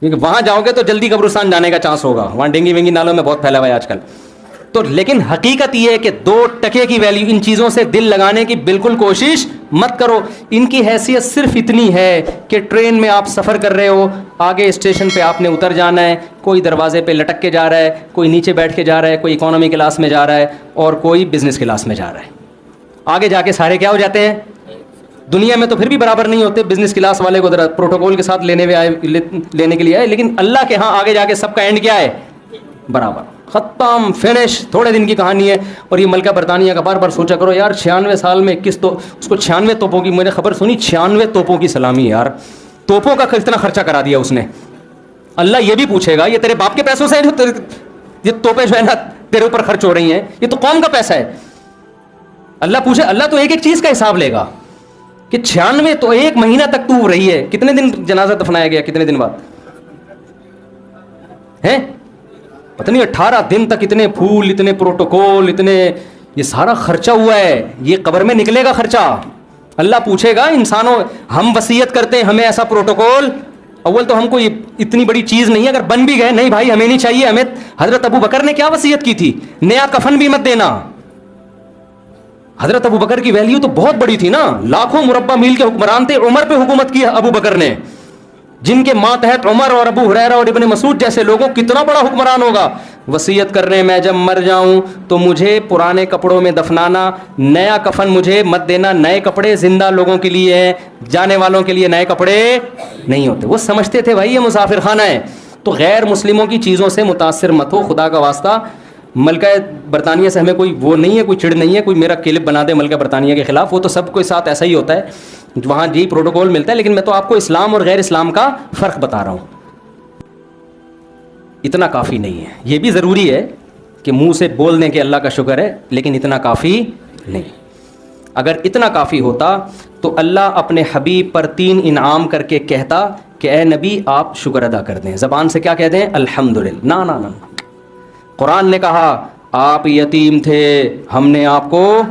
کیونکہ وہاں جاؤ گے تو جلدی قبرستان جانے کا چانس ہوگا, وہاں ڈینگی وینگی نالوں میں بہت پھیلا ہوا ہے آج کل. تو لیکن حقیقت یہ ہے کہ 2 ٹکے کی ویلیو, ان چیزوں سے دل لگانے کی بالکل کوشش مت کرو. ان کی حیثیت صرف اتنی ہے کہ ٹرین میں آپ سفر کر رہے ہو, آگے اسٹیشن پہ آپ نے اتر جانا ہے, کوئی دروازے پہ لٹک کے جا رہا ہے, کوئی نیچے بیٹھ کے جا رہا ہے, کوئی اکانومی کلاس میں جا رہا ہے اور کوئی بزنس کلاس میں جا رہا ہے. آگے جا کے سارے کیا ہو جاتے ہیں, دنیا میں تو پھر بھی برابر نہیں ہوتے, بزنس کلاس والے کو ذرا پروٹوکول کے ساتھ لینے کے لیے آئے, لیکن اللہ کے ہاں آگے جا کے سب کا اینڈ کیا ہے, برابر, ختم, فنش, تھوڑے دن کی کہانی ہے. اور یہ ملکہ برطانیہ کا بار بار سوچا کرو یار, 96 سال میں اس کو 96 توپوں کی, میں نے خبر سنی 96 توپوں کی سلامی یار, توپوں کا اتنا خرچہ کرا دیا اس نے. اللہ یہ بھی پوچھے گا, یہ تیرے باپ کے پیسوں سے جو یہ توپیں جو ہے نا تیرے اوپر خرچ ہو رہی ہیں, یہ تو قوم کا پیسہ ہے. اللہ پوچھے, اللہ تو ایک ایک چیز کا حساب لے گا کہ 96 تو 1 مہینہ تک تو رہی ہے, کتنے دن جنازہ دفنایا گیا, کتنے دن بعد ہیں پتہ نہیں, 18 دن تک اتنے پھول, اتنے پروٹوکول, اتنے یہ سارا خرچہ ہوا ہے. یہ قبر میں نکلے گا خرچہ. اللہ پوچھے گا انسانوں, ہم وصیت کرتے ہیں ہمیں ایسا پروٹوکول, اول تو ہم کو اتنی بڑی چیز نہیں ہے, اگر بن بھی گئے نہیں بھائی ہمیں نہیں چاہیے. ہمیں حضرت ابو بکر نے کیا وصیت کی تھی, نیا کفن بھی مت دینا. حضرت ابو بکر کی ویلیو تو بہت بڑی تھی نا, لاکھوں مربع میل کے حکمران تھے. عمر پہ حکومت کی ابو بکر نے, جن کے ماتحت عمر اور ابو ہریرہ اور ابن مسعود جیسے لوگوں, کتنا بڑا حکمران ہوگا. وصیت کر رہے ہیں میں جب مر جاؤں تو مجھے پرانے کپڑوں میں دفنانا, نیا کفن مجھے مت دینا. نئے کپڑے زندہ لوگوں کے لیے ہیں, جانے والوں کے لیے نئے کپڑے نہیں ہوتے. وہ سمجھتے تھے بھائی یہ مسافر خانہ ہے. تو غیر مسلموں کی چیزوں سے متاثر مت ہو, خدا کا واسطہ. ملکہ برطانیہ سے ہمیں کوئی وہ نہیں ہے, کوئی چڑ نہیں ہے, کوئی میرا کلپ بنا دے ملکہ برطانیہ کے خلاف, وہ تو سب کے ساتھ ایسا ہی ہوتا ہے, وہاں جی پروٹوکول ملتا ہے. لیکن میں تو آپ کو اسلام اور غیر اسلام کا فرق بتا رہا ہوں. اتنا کافی نہیں ہے, یہ بھی ضروری ہے کہ منہ سے بول دیں کہ اللہ کا شکر ہے, لیکن اتنا کافی نہیں. اگر اتنا کافی ہوتا تو اللہ اپنے حبیب پر 3 انعام کر کے کہتا کہ اے نبی آپ شکر ادا کر دیں. زبان سے کیا کہہ دیں, الحمدللہ. نا نا نا. قرآن نے کہا آپ یتیم تھے, ہم نے آپ کو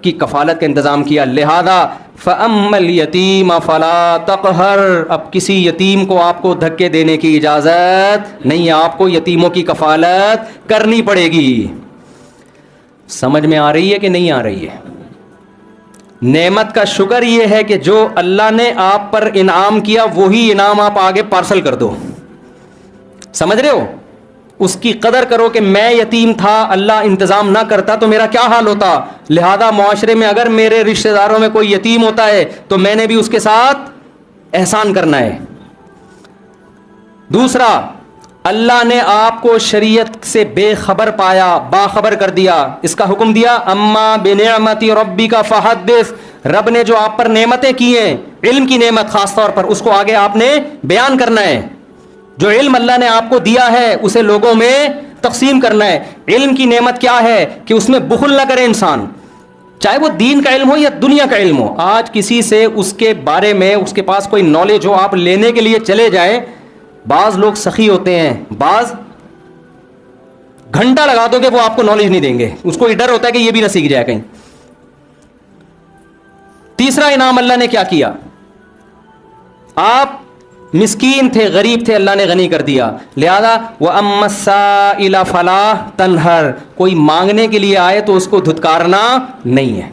کی کفالت کا انتظام کیا, لہذا فَأَمَّا الْيَتِيمَ فَلَا تَقْهَرْ. اب کسی یتیم کو آپ کو دھکے دینے کی اجازت نہیں ہے, آپ کو یتیموں کی کفالت کرنی پڑے گی. سمجھ میں آ رہی ہے کہ نہیں آ رہی ہے؟ نعمت کا شکر یہ ہے کہ جو اللہ نے آپ پر انعام کیا وہی انعام آپ آگے پارسل کر دو. سمجھ رہے ہو؟ اس کی قدر کرو کہ میں یتیم تھا, اللہ انتظام نہ کرتا تو میرا کیا حال ہوتا. لہذا معاشرے میں اگر میرے رشتہ داروں میں کوئی یتیم ہوتا ہے تو میں نے بھی اس کے ساتھ احسان کرنا ہے. دوسرا, اللہ نے آپ کو شریعت سے بے خبر پایا, باخبر کر دیا, اس کا حکم دیا اما بنعمت ربک فحدث. رب نے جو آپ پر نعمتیں کی ہیں, علم کی نعمت خاص طور پر, اس کو آگے آپ نے بیان کرنا ہے. جو علم اللہ نے آپ کو دیا ہے اسے لوگوں میں تقسیم کرنا ہے. علم کی نعمت کیا ہے کہ اس میں بخل نہ کرے انسان, چاہے وہ دین کا علم ہو یا دنیا کا علم ہو. آج کسی سے اس کے بارے میں اس کے پاس کوئی نالج ہو, آپ لینے کے لیے چلے جائیں, بعض لوگ سخی ہوتے ہیں, بعض گھنٹہ لگا دو کہ وہ آپ کو نالج نہیں دیں گے, اس کو یہ ڈر ہوتا ہے کہ یہ بھی نہ سیکھ جائے کہیں. تیسرا انعام اللہ نے کیا کیا, آپ مسکین تھے, غریب تھے, اللہ نے غنی کر دیا. لہذا وَأَمَّا السَّائِلَ فَلَا تَنْهَرْ. کوئی مانگنے کے لیے آئے تو اس کو دھتکارنا نہیں ہے.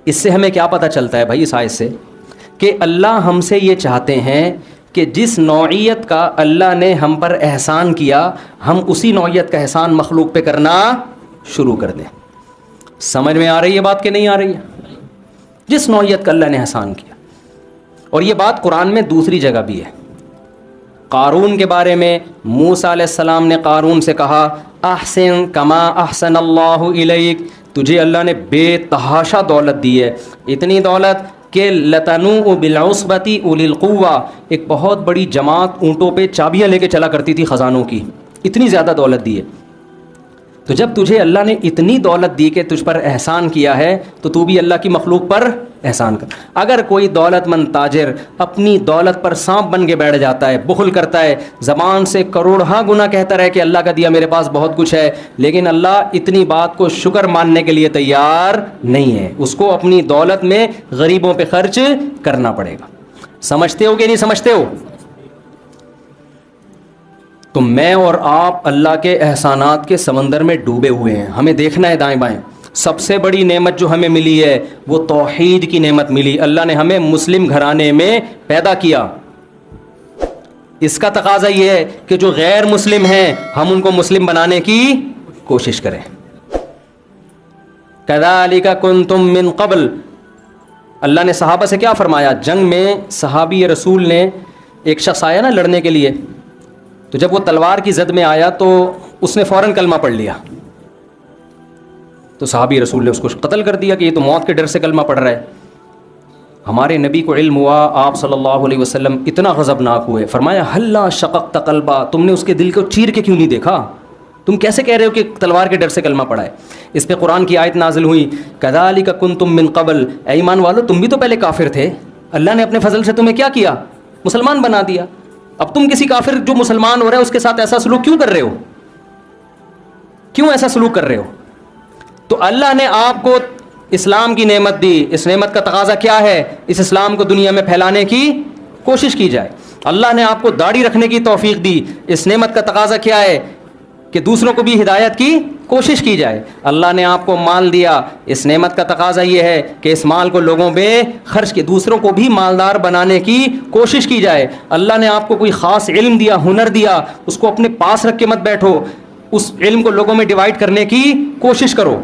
اس سے ہمیں کیا پتہ چلتا ہے بھائی, اس آیت سے, کہ اللہ ہم سے یہ چاہتے ہیں کہ جس نوعیت کا اللہ نے ہم پر احسان کیا, ہم اسی نوعیت کا احسان مخلوق پہ کرنا شروع کر دیں. سمجھ میں آ رہی ہے بات کہ نہیں آ رہی ہے؟ جس نوعیت کا اللہ نے احسان کیا. اور یہ بات قرآن میں دوسری جگہ بھی ہے. قارون کے بارے میں موسیٰ علیہ السلام نے قارون سے کہا احسن کما احسن اللہ الیک. تجھے اللہ نے بے تحاشا دولت دی ہے, اتنی دولت کہ لتنوء بالعصبۃ اولی القوہ, ایک بہت بڑی جماعت اونٹوں پہ چابیاں لے کے چلا کرتی تھی خزانوں کی, اتنی زیادہ دولت دی ہے. تو جب تجھے اللہ نے اتنی دولت دی کہ تجھ پر احسان کیا ہے تو تو بھی اللہ کی مخلوق پر احسان کر. اگر کوئی دولت مند تاجر اپنی دولت پر سانپ بن کے بیٹھ جاتا ہے, بخل کرتا ہے, زبان سے کروڑہا گنا کہتا رہے کہ اللہ کا دیا میرے پاس بہت کچھ ہے, لیکن اللہ اتنی بات کو شکر ماننے کے لیے تیار نہیں ہے, اس کو اپنی دولت میں غریبوں پہ خرچ کرنا پڑے گا. سمجھتے ہو کہ نہیں سمجھتے ہو؟ میں اور آپ اللہ کے احسانات کے سمندر میں ڈوبے ہوئے ہیں. ہمیں دیکھنا ہے دائیں بائیں. سب سے بڑی نعمت جو ہمیں ملی ہے وہ توحید کی نعمت ملی. اللہ نے ہمیں مسلم گھرانے میں پیدا کیا. اس کا تقاضا یہ ہے کہ جو غیر مسلم ہیں ہم ان کو مسلم بنانے کی کوشش کریں. کذالک کنتم من قبل. اللہ نے صحابہ سے کیا فرمایا؟ جنگ میں صحابی رسول نے ایک شخص آیا نا لڑنے کے لیے, تو جب وہ تلوار کی زد میں آیا تو اس نے فوراً کلمہ پڑھ لیا. تو صحابی رسول نے اس کو قتل کر دیا کہ یہ تو موت کے ڈر سے کلمہ پڑھ رہا ہے. ہمارے نبی کو علم ہوا, آپ صلی اللہ علیہ وسلم اتنا غضبناک ہوئے, فرمایا ہلا شققت قلبا, تم نے اس کے دل کو چیر کے کیوں نہیں دیکھا؟ تم کیسے کہہ رہے ہو کہ تلوار کے ڈر سے کلمہ پڑھا ہے؟ اس پہ قرآن کی آیت نازل ہوئی, کذالک کنتم من قبل. اے ایمان والو, تم بھی تو پہلے کافر تھے, اللہ نے اپنے فضل سے تمہیں کیا کیا؟ مسلمان بنا دیا. اب تم کسی کافر جو مسلمان ہو رہا ہے اس کے ساتھ ایسا سلوک کیوں کر رہے ہو؟ کیوں ایسا سلوک کر رہے ہو؟ تو اللہ نے آپ کو اسلام کی نعمت دی. اس نعمت کا تقاضا کیا ہے؟ اس اسلام کو دنیا میں پھیلانے کی کوشش کی جائے. اللہ نے آپ کو داڑھی رکھنے کی توفیق دی. اس نعمت کا تقاضا کیا ہے؟ کہ دوسروں کو بھی ہدایت کی کوشش کی جائے. اللہ نے آپ کو مال دیا. اس نعمت کا تقاضا یہ ہے کہ اس مال کو لوگوں میں خرچ کے دوسروں کو بھی مالدار بنانے کی کوشش کی جائے. اللہ نے آپ کو کوئی خاص علم دیا, ہنر دیا, اس کو اپنے پاس رکھ کے مت بیٹھو, اس علم کو لوگوں میں ڈیوائڈ کرنے کی کوشش کرو.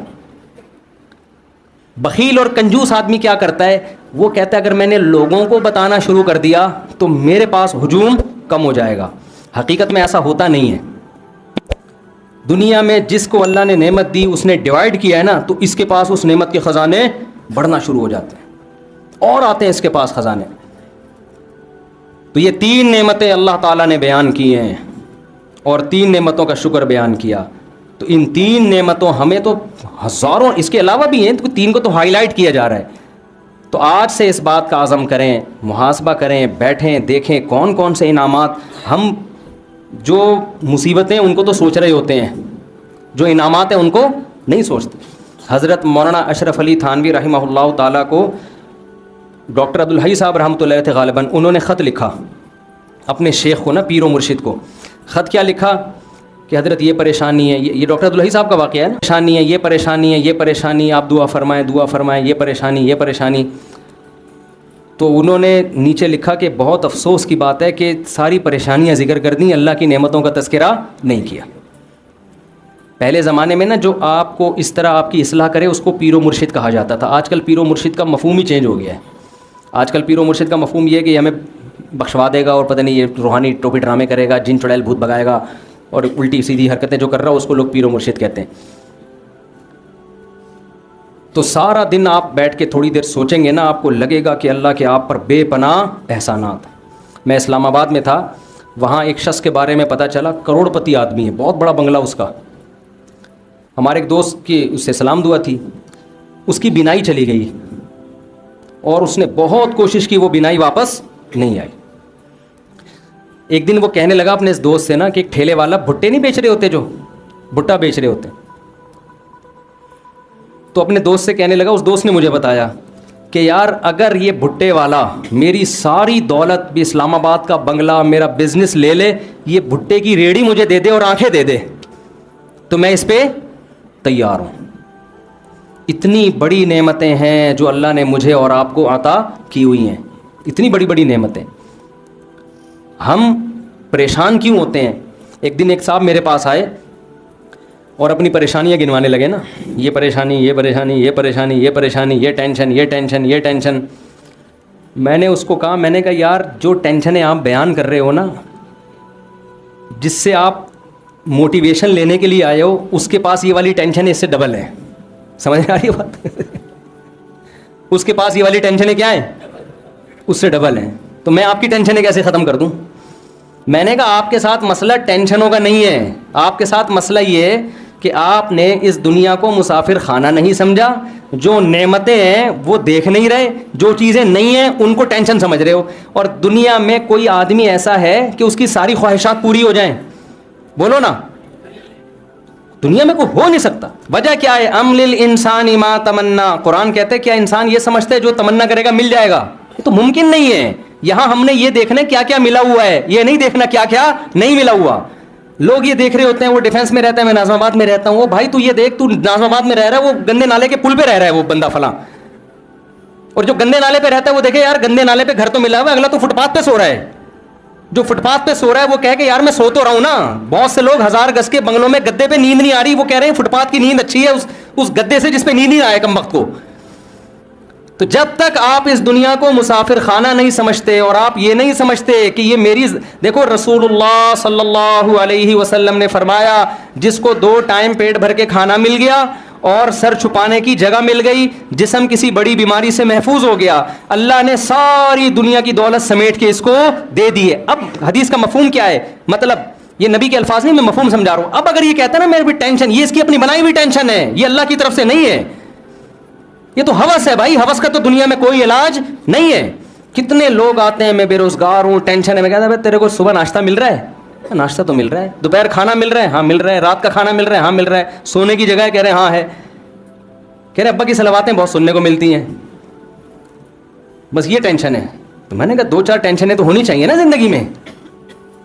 بخیل اور کنجوس آدمی کیا کرتا ہے؟ وہ کہتا ہے اگر میں نے لوگوں کو بتانا شروع کر دیا تو میرے پاس ہجوم کم ہو جائے گا. حقیقت میں ایسا ہوتا نہیں ہے. دنیا میں جس کو اللہ نے نعمت دی اس نے ڈیوائڈ کیا ہے نا, تو اس کے پاس اس نعمت کے خزانے بڑھنا شروع ہو جاتے ہیں اور آتے ہیں اس کے پاس خزانے. تو یہ 3 نعمتیں اللہ تعالیٰ نے بیان کی ہیں اور 3 نعمتوں کا شکر بیان کیا. تو ان 3 نعمتوں, ہمیں تو ہزاروں اس کے علاوہ بھی ہیں, تو 3 کو تو ہائی لائٹ کیا جا رہا ہے. تو آج سے اس بات کا عزم کریں, محاسبہ کریں, بیٹھیں, دیکھیں کون کون سے انعامات. ہم جو مصیبتیں ان کو تو سوچ رہے ہوتے ہیں, جو انعامات ہیں ان کو نہیں سوچتے. حضرت مولانا اشرف علی تھانوی رحمہ اللہ تعالیٰ کو ڈاکٹر عبدالحی صاحب رحمۃ اللہ تھے غالباً, انہوں نے خط لکھا اپنے شیخ کو نا, پیر و مرشد کو. خط کیا لکھا کہ حضرت یہ پریشانی ہے, یہ ڈاکٹر عبدالحی صاحب کا واقعہ ہے نا, پریشانی ہے, یہ پریشانی ہے, یہ پریشانی, آپ دعا فرمائیں, یہ پریشانی, یہ پریشانی. تو انہوں نے نیچے لکھا کہ بہت افسوس کی بات ہے کہ ساری پریشانیاں ذکر کر دیں, اللہ کی نعمتوں کا تذکرہ نہیں کیا. پہلے زمانے میں نا جو آپ کو اس طرح آپ کی اصلاح کرے اس کو پیر و مرشد کہا جاتا تھا. آج کل پیر و مرشد کا مفہوم ہی چینج ہو گیا ہے. آج کل پیر و مرشد کا مفہوم یہ ہے کہ ہمیں بخشوا دے گا اور پتہ نہیں یہ روحانی ٹوپی ڈرامے کرے گا, جن چڑیل بھوت بگائے گا, اور الٹی سیدھی حرکتیں جو کر رہا ہو اس کو لوگ پیر و مرشد کہتے ہیں. تو سارا دن آپ بیٹھ کے تھوڑی دیر سوچیں گے نا, آپ کو لگے گا کہ اللہ کے آپ پر بے پناہ احسانات. میں اسلام آباد میں تھا, وہاں ایک شخص کے بارے میں پتہ چلا, کروڑ پتی آدمی ہے, بہت بڑا بنگلہ اس کا. ہمارے ایک دوست کی اس سے سلام دعا تھی, اس کی بینائی چلی گئی اور اس نے بہت کوشش کی, وہ بینائی واپس نہیں آئی. ایک دن وہ کہنے لگا اپنے اس دوست سے نا کہ ایک ٹھیلے والا بھٹے نہیں بیچ رہے ہوتے, جو بھٹا بیچ رہے ہوتے, تو اپنے دوست سے کہنے لگا, اس دوست نے مجھے بتایا کہ یار اگر یہ بھٹے والا میری ساری دولت بھی, اسلام آباد کا بنگلہ, میرا بزنس لے لے, یہ بھٹے کی ریڑھی مجھے دے دے اور آنکھیں دے دے, تو میں اس پہ تیار ہوں. اتنی بڑی نعمتیں ہیں جو اللہ نے مجھے اور آپ کو عطا کی ہوئی ہیں, اتنی بڑی بڑی نعمتیں. ہم پریشان کیوں ہوتے ہیں؟ ایک دن ایک صاحب میرے پاس آئے اور اپنی پریشانیاں گنوانے لگے نا, یہ پریشانی, یہ پریشانی, یہ پریشانی, یہ پریشانی, یہ ٹینشن, یہ ٹینشن, یہ ٹینشن. میں نے اس کو کہا, میں نے کہا یار جو ٹینشنیں آپ بیان کر رہے ہو نا, جس سے آپ موٹیویشن لینے کے لیے آئے ہو, اس کے پاس یہ والی ٹینشن اس سے ڈبل ہے. سمجھ آ رہی ہے بات؟ اس کے پاس یہ والی ٹینشنیں کیا ہیں؟ اس سے ڈبل ہیں. تو میں آپ کی ٹینشنیں کیسے ختم کر دوں؟ میں نے کہا آپ کے ساتھ مسئلہ ٹینشنوں کا نہیں ہے, آپ کے ساتھ مسئلہ یہ ہے کہ آپ نے اس دنیا کو مسافر خانہ نہیں سمجھا, جو نعمتیں ہیں وہ دیکھ نہیں رہے, جو چیزیں نہیں ہیں ان کو ٹینشن سمجھ رہے ہو. اور دنیا میں کوئی آدمی ایسا ہے کہ اس کی ساری خواہشات پوری ہو جائیں؟ بولو نا, دنیا میں کوئی ہو نہیں سکتا. وجہ کیا ہے؟ ام للانسان ما تمنا. قرآن کہتے ہیں کیا انسان یہ سمجھتا ہے جو تمنا کرے گا مل جائے گا؟ یہ تو ممکن نہیں ہے. یہاں ہم نے یہ دیکھنا کیا کیا ملا ہوا ہے, یہ نہیں دیکھنا کیا کیا نہیں ملا ہوا. لوگ یہ دیکھ رہے ہوتے ہیں وہ ڈیفینس میں رہتا ہے, میں ناظم آباد میں رہتا ہوں. وہ بھائی تو یہ دیکھ, تو ناظم آباد میں رہ رہا ہے, وہ گندے نالے کے پل پہ رہ رہا ہے وہ بندہ فلاں, اور جو گندے نالے پہ رہتا ہے وہ دیکھے یار گندے نالے پہ گھر تو ملا ہوا ہے, اگلا تو فٹ پاتھ پہ سو رہا ہے. جو فٹ پاتھ پہ سو رہا ہے وہ کہے کہ یار میں سو تو رہا ہوں نا. بہت سے لوگ 1000 گز کے بنگلوں میں گدے پہ نیند نہیں آ رہی, وہ کہہ رہے ہیں فٹ پاتھ کی نیند اچھی ہے اس گدے سے جس پہ نیند نہیں آئے کم وقت کو. تو جب تک آپ اس دنیا کو مسافر خانہ نہیں سمجھتے اور آپ یہ نہیں سمجھتے کہ یہ میری, دیکھو رسول اللہ صلی اللہ علیہ وسلم نے فرمایا جس کو 2 ٹائم پیٹ بھر کے کھانا مل گیا اور سر چھپانے کی جگہ مل گئی, جسم کسی بڑی بیماری سے محفوظ ہو گیا, اللہ نے ساری دنیا کی دولت سمیٹ کے اس کو دے دی ہے. اب حدیث کا مفہوم کیا ہے, مطلب یہ نبی کے الفاظ نہیں, میں مفہوم سمجھا رہا ہوں. اب اگر یہ کہتا ہے نا میرے بھی ٹینشن, یہ اس کی اپنی بنائی ہوئی ٹینشن ہے, یہ اللہ کی طرف سے نہیں ہے, یہ تو ہوس ہے بھائی. ہوس کا تو دنیا میں کوئی علاج نہیں ہے. کتنے لوگ آتے ہیں میں بے روزگار ہوں, ٹینشن ہے, میں کہتا ہوں تیرے کو صبح ناشتہ مل رہا ہے, ناشتہ تو مل رہا ہے, دوپہر کھانا مل رہا ہے, ہاں مل رہا ہے, رات کا کھانا مل رہا ہے, ہاں مل رہا ہے, سونے کی جگہ ہے, کہہ رہے ہیں ہاں ہے, کہہ رہے ابا کی صلواتیں بہت سننے کو ملتی ہیں, بس یہ ٹینشن ہے. تو میں نے کہا 2-4 ٹینشنیں تو ہونی چاہیے نا زندگی میں,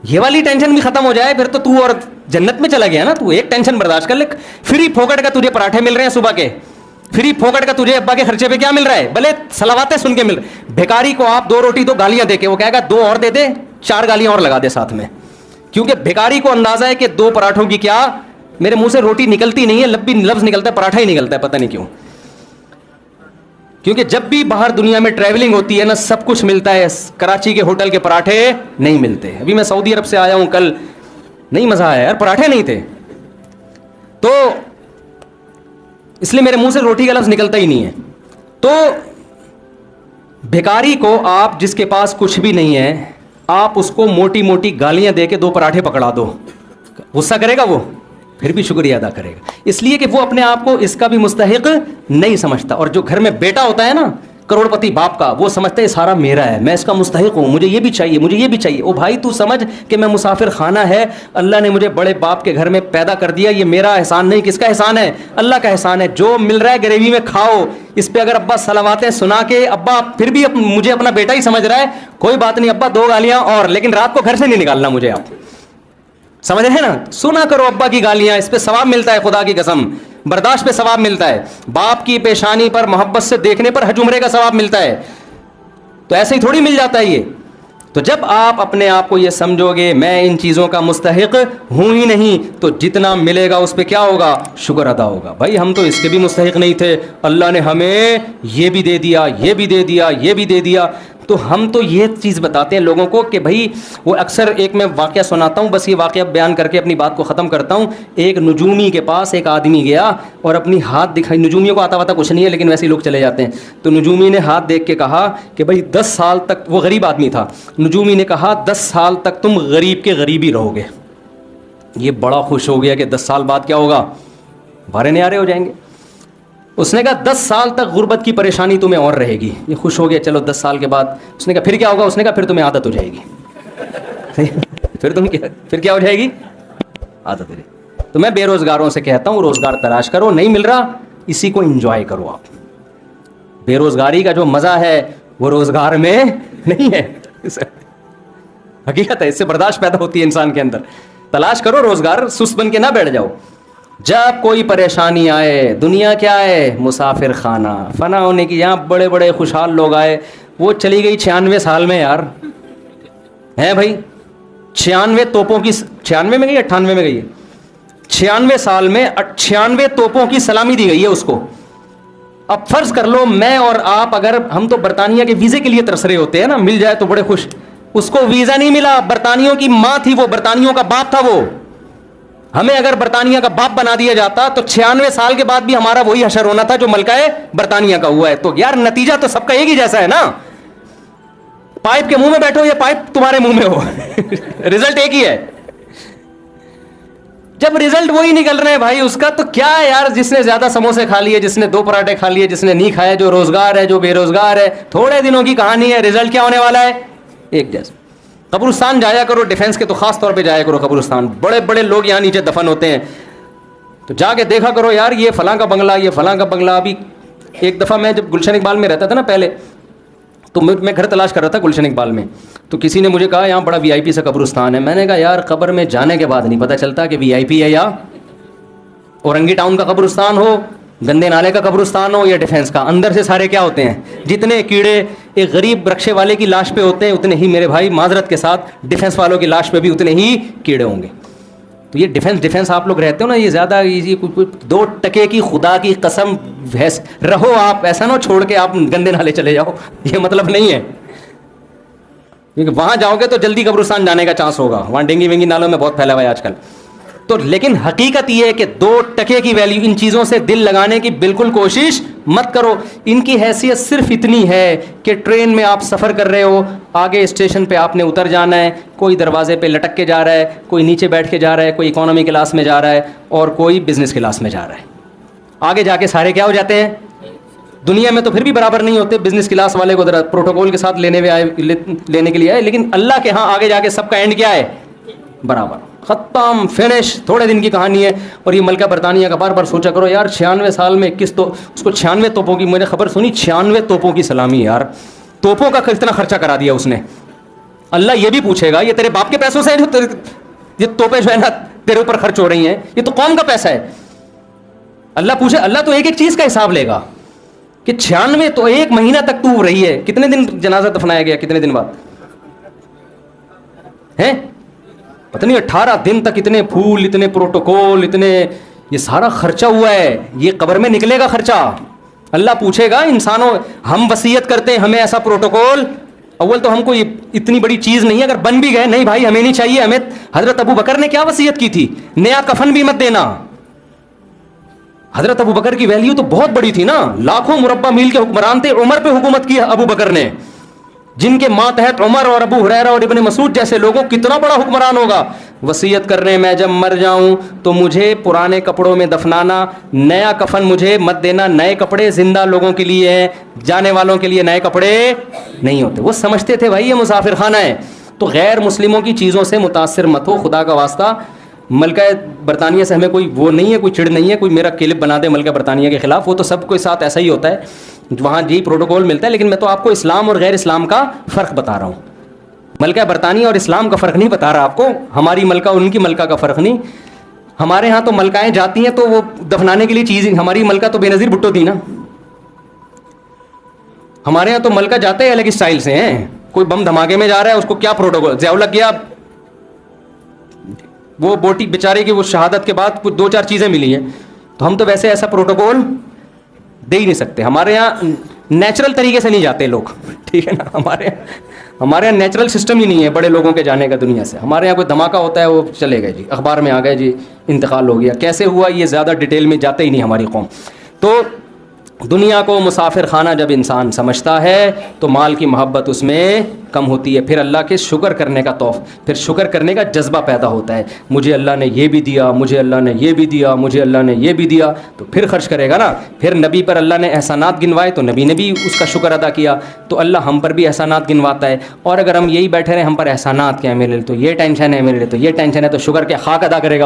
یہ والی ٹینشن بھی ختم ہو جائے پھر تو تو اور جنت میں چلا گیا نا. تو ایک ٹینشن برداشت کر لے, فری پھوکٹ کا تجھے پراٹھے مل رہے ہیں صبح کے, فری پھوکٹ کا تجھے ابا کے خرچے پہ کیا مل رہا ہے, بھلے صلواتیں سن کے مل رہے. بھیکاری کو آپ 2 روٹی 2 گالیاں دے کے, وہ کہے گا 2 اور دے دے, 4 گالیاں اور لگا دے ساتھ میں, کیونکہ بھیکاری کو اندازہ ہے کہ 2 پراٹھوں کی کیا, میرے منہ سے روٹی نکلتی نہیں ہے, لفظ نکلتا ہے پراٹھا ہی نکلتا ہے, پتہ نہیں کیوں. کیونکہ جب بھی باہر دنیا میں ٹریولنگ ہوتی ہے نا سب کچھ ملتا ہے, کراچی کے ہوٹل کے پراٹھے نہیں ملتے. ابھی میں سعودی عرب سے آیا ہوں کل, نہیں مزہ آیا یار, پراٹھے نہیں تھے, تو اس لیے میرے منہ سے روٹی کا لفظ نکلتا ہی نہیں ہے. تو بھیکاری کو آپ جس کے پاس کچھ بھی نہیں ہے, آپ اس کو موٹی موٹی گالیاں دے کے 2 پراٹھے پکڑا دو, غصہ کرے گا وہ, پھر بھی شکریہ ادا کرے گا, اس لیے کہ وہ اپنے آپ کو اس کا بھی مستحق نہیں سمجھتا. اور جو گھر میں بیٹا ہوتا ہے نا کروڑ پتی باپ کا, وہ سمجھتا ہے سارا میرا ہے, میں اس کا مستحق ہوں, مجھے یہ بھی چاہیے, مجھے یہ بھی چاہیے. او بھائی تو سمجھ کہ میں مسافر خانہ ہے, اللہ نے مجھے بڑے باپ کے گھر میں پیدا کر دیا, یہ میرا احسان نہیں, کس کا احسان ہے, اللہ کا احسان ہے. جو مل رہا ہے گریوی میں کھاؤ. اس پہ اگر ابا صلواتیں سنا کے, ابا پھر بھی مجھے اپنا بیٹا ہی سمجھ رہا ہے, کوئی بات نہیں ابا 2 گالیاں اور, لیکن رات کو گھر سے نہیں نکالنا مجھے, آپ سمجھ رہے ہیں نا. سنا کرو ابا کی گالیاں, اس پہ ثواب ملتا ہے, خدا کی قسم برداشت پہ ثواب ملتا ہے, باپ کی پیشانی پر محبت سے دیکھنے پر حج عمرے کا ثواب ملتا ہے. تو ایسے ہی تھوڑی مل جاتا ہے یہ. تو جب آپ اپنے آپ کو یہ سمجھو گے میں ان چیزوں کا مستحق ہوں ہی نہیں, تو جتنا ملے گا اس پہ کیا ہوگا, شکر ادا ہوگا. بھائی ہم تو اس کے بھی مستحق نہیں تھے, اللہ نے ہمیں یہ بھی دے دیا, یہ بھی دے دیا, یہ بھی دے دیا. تو ہم تو یہ چیز بتاتے ہیں لوگوں کو کہ بھائی, وہ اکثر ایک میں واقعہ سناتا ہوں, بس یہ واقعہ بیان کر کے اپنی بات کو ختم کرتا ہوں. ایک نجومی کے پاس ایک آدمی گیا اور اپنی ہاتھ دکھائی, نجومیوں کو آتا واتا کچھ نہیں ہے لیکن ویسے ہی لوگ چلے جاتے ہیں. تو نجومی نے ہاتھ دیکھ کے کہا کہ بھائی 10 سال تک, وہ غریب آدمی تھا, نجومی نے کہا 10 سال تک تم غریب کے غریب ہی رہو گے. یہ بڑا خوش ہو گیا کہ 10 سال بعد کیا ہوگا, بھارے نیارے ہو جائیں گے. اس نے کہا 10 سال تک غربت کی پریشانی تمہیں اور رہے گی. یہ خوش ہو گیا, چلو 10 سال کے بعد. اس نے کہا پھر کیا ہوگا, اس نے کہا پھر تمہیں عادت ہو جائے گی. پھر کیا ہو جائے گی, عادت ہو جائے گی. تو میں بے روزگاروں سے کہتا ہوں روزگار تلاش کرو, نہیں مل رہا اسی کو انجوائے کرو. آپ بے روزگاری کا جو مزہ ہے وہ روزگار میں نہیں ہے, حقیقت ہے, اس سے برداشت پیدا ہوتی ہے انسان کے اندر. تلاش کرو روزگار, سست بن کے نہ بیٹھ جاؤ. جب کوئی پریشانی آئے, دنیا کیا ہے, مسافر خانہ, فنا ہونے کی. یہاں بڑے بڑے خوشحال لوگ آئے, وہ چلی گئی 96 سال میں یار, ہیں بھائی 96 توپوں کی, 96 میں گئی 98 میں گئی ہے, 96 سال میں 96 توپوں کی سلامی دی گئی ہے اس کو. اب فرض کر لو میں اور آپ, اگر ہم تو برطانیہ کے ویزے کے لیے ترس رہے ہوتے ہیں نا, مل جائے تو بڑے خوش. اس کو ویزا نہیں ملا, برطانیوں کی ماں تھی وہ, برطانیوں کا باپ تھا وہ. ہمیں اگر برطانیہ کا باپ بنا دیا جاتا تو 96 سال کے بعد بھی ہمارا وہی حشر ہونا تھا جو ملکہ برطانیہ کا ہوا ہے. تو یار نتیجہ تو سب کا ایک ہی جیسا ہے نا, پائپ کے منہ میں بیٹھو یا پائپ تمہارے منہ میں ہو, رزلٹ ایک ہی ہے. جب رزلٹ وہی نکل رہے ہیں بھائی اس کا, تو کیا ہے یار, جس نے زیادہ سموسے کھا لیے, جس نے 2 پراٹھے کھا لیے, جس نے نہیں کھایا, جو روزگار ہے, جو بے روزگار ہے, تھوڑے دنوں کی کہانی ہے, رزلٹ کیا ہونے والا ہے, ایک جیسا. قبرستان جایا کرو, ڈیفینس کے تو خاص طور پہ جایا کرو قبرستان, بڑے بڑے لوگ یہاں نیچے دفن ہوتے ہیں, تو جا کے دیکھا کرو یار یہ فلاں کا بنگلہ, یہ فلاں کا بنگلہ. ابھی ایک دفعہ میں جب گلشن اقبال میں رہتا تھا نا پہلے, تو میں گھر تلاش کر رہا تھا گلشن اقبال میں, تو کسی نے مجھے کہا یہاں بڑا وی آئی پی سا قبرستان ہے. میں نے کہا یار قبر میں جانے کے بعد نہیں پتہ چلتا کہ وی آئی پی ہے یا اورنگی ٹاؤن کا قبرستان ہو, گندے نالے کا قبرستان ہو یا ڈیفینس کا. اندر سے سارے کیا ہوتے ہیں, جتنے کیڑے ایک غریب رکشے والے کی لاش پہ ہوتے ہیں اتنے ہی میرے بھائی معذرت کے ساتھ ڈیفینس والوں کی لاش پہ بھی اتنے ہی کیڑے ہوں گے. تو یہ ڈیفینس آپ لوگ رہتے ہو نا, یہ زیادہ کچھ 2 ٹکے کی خدا کی قسم رہو آپ, ایسا نہ چھوڑ کے آپ گندے نالے چلے جاؤ, یہ مطلب نہیں ہے. کیونکہ وہاں جاؤ گے تو جلدی قبرستان جانے کا چانس ہوگا, وہاں ڈینگی وینگی نالوں میں بہت پھیلا ہوا ہے آج کل. تو لیکن حقیقت یہ ہے کہ 2 ٹکے کی ویلیو ان چیزوں سے دل لگانے کی بالکل کوشش مت کرو. ان کی حیثیت صرف اتنی ہے کہ ٹرین میں آپ سفر کر رہے ہو, آگے اسٹیشن پہ آپ نے اتر جانا ہے, کوئی دروازے پہ لٹک کے جا رہا ہے, کوئی نیچے بیٹھ کے جا رہا ہے, کوئی اکانومی کلاس میں جا رہا ہے اور کوئی بزنس کلاس میں جا رہا ہے. آگے جا کے سارے کیا ہو جاتے ہیں, دنیا میں تو پھر بھی برابر نہیں ہوتے. بزنس کلاس والے کو ذرا پروٹوکول کے ساتھ لینے کے لیے آئے, لیکن اللہ کے ہاں آگے جا کے سب کا اینڈ کیا ہے, برابر, ختم, فنش. تھوڑے دن کی کہانی ہے. اور یہ ملکہ برطانیہ کا بار بار سوچا کرو یار 96 سال میں اس کو 96 توپوں کی, میں نے خبر سنی 96 توپوں کی سلامی ہے یار. توپوں کا اتنا خرچہ کرا دیا اس نے. اللہ یہ بھی پوچھے گا یہ تیرے باپ کے پیسوں سے جو یہ توپیں جو ہے نا تیرے اوپر خرچ ہو رہی ہیں, یہ تو قوم کا پیسہ ہے. اللہ پوچھے, اللہ تو ایک ایک چیز کا حساب لے گا کہ 96 تو 1 مہینہ تک تو رہی ہے. کتنے دن جنازہ دفنایا گیا, کتنے دن بعد ہیں پتہ نہیں, 18 دن تک اتنے پھول, اتنے پروٹوکول, اتنے یہ سارا خرچہ ہوا ہے. یہ قبر میں نکلے گا خرچہ. اللہ پوچھے گا انسانوں, ہم وصیت کرتے ہیں ہمیں ایسا پروٹوکول, اول تو ہم کو یہ اتنی بڑی چیز نہیں ہے, اگر بن بھی گئے نہیں بھائی ہمیں نہیں چاہیے. ہمیں حضرت ابو بکر نے کیا وصیت کی تھی, نیا کفن بھی مت دینا. حضرت ابو بکر کی ویلیو تو بہت بڑی تھی نا, لاکھوں مربع میل کے حکمران تھے. عمر پہ حکومت کی ابو بکر نے, جن کے ماتحت عمر اور ابو ہریرہ اور ابن مسعود جیسے لوگوں, کتنا بڑا حکمران ہوگا. وصیت کرنے میں جب مر جاؤں تو مجھے پرانے کپڑوں میں دفنانا, نیا کفن مجھے مت دینا. نئے کپڑے زندہ لوگوں کے لیے ہیں, جانے والوں کے لیے نئے کپڑے نہیں ہوتے. وہ سمجھتے تھے بھائی یہ مسافر خانہ ہے. تو غیر مسلموں کی چیزوں سے متاثر مت ہو, خدا کا واسطہ. ملکہ برطانیہ سے ہمیں کوئی وہ نہیں ہے, کوئی چڑ نہیں ہے, کوئی میرا کلپ بنا دے ملکہ برطانیہ کے خلاف, وہ تو سب کے ساتھ ایسا ہی ہوتا ہے, وہاں جی پروٹوکول ملتا ہے. لیکن میں تو آپ کو اسلام اور غیر اسلام کا فرق بتا رہا ہوں. ملکہ برطانیہ اور اسلام کا فرق نہیں بتا رہا آپ کو, ہماری ملکہ اور ان کی ملکہ کا فرق نہیں. ہمارے ہاں تو ملکائیں جاتی ہیں تو وہ دفنانے کے لیے چیز, ہماری ملکہ تو بے نظیر بھٹو تھی نا. ہمارے ہاں تو ملکہ جاتے ہیں الگ اسٹائل سے ہیں. کوئی بم دھماکے میں جا رہا ہے, اس کو کیا پروٹوکول, ضیاء لگ گیا, وہ بوٹی بیچارے کی وہ شہادت کے بعد کچھ 2-4 چیزیں ملی ہیں. تو ہم تو ویسے ایسا پروٹوکول دے ہی نہیں سکتے. ہمارے یہاں نیچرل طریقے سے نہیں جاتے لوگ, ٹھیک ہے نا. ہمارے یہاں نیچرل سسٹم ہی نہیں ہے بڑے لوگوں کے جانے کا دنیا سے. ہمارے یہاں کوئی دھماکہ ہوتا ہے وہ چلے گئے جی, اخبار میں آ گئے جی انتقال ہو گیا, کیسے ہوا یہ زیادہ ڈیٹیل میں جاتے ہی نہیں ہماری قوم. تو دنیا کو مسافر خانہ جب انسان سمجھتا ہے تو مال کی محبت اس میں کم ہوتی ہے. پھر اللہ کے شکر کرنے کا پھر شکر کرنے کا جذبہ پیدا ہوتا ہے. مجھے اللہ نے یہ بھی دیا, مجھے اللہ نے یہ بھی دیا, مجھے اللہ نے یہ بھی دیا, تو پھر خرچ کرے گا نا. پھر نبی پر اللہ نے احسانات گنوائے تو نبی نے بھی اس کا شکر ادا کیا, تو اللہ ہم پر بھی احسانات گنواتا ہے. اور اگر ہم یہی بیٹھے رہے ہم پر احسانات کیا ہے میرے لیے تو یہ ٹینشن ہے, میرے لیے تو یہ ٹینشن ہے, تو شکر کے خاک ادا کرے گا.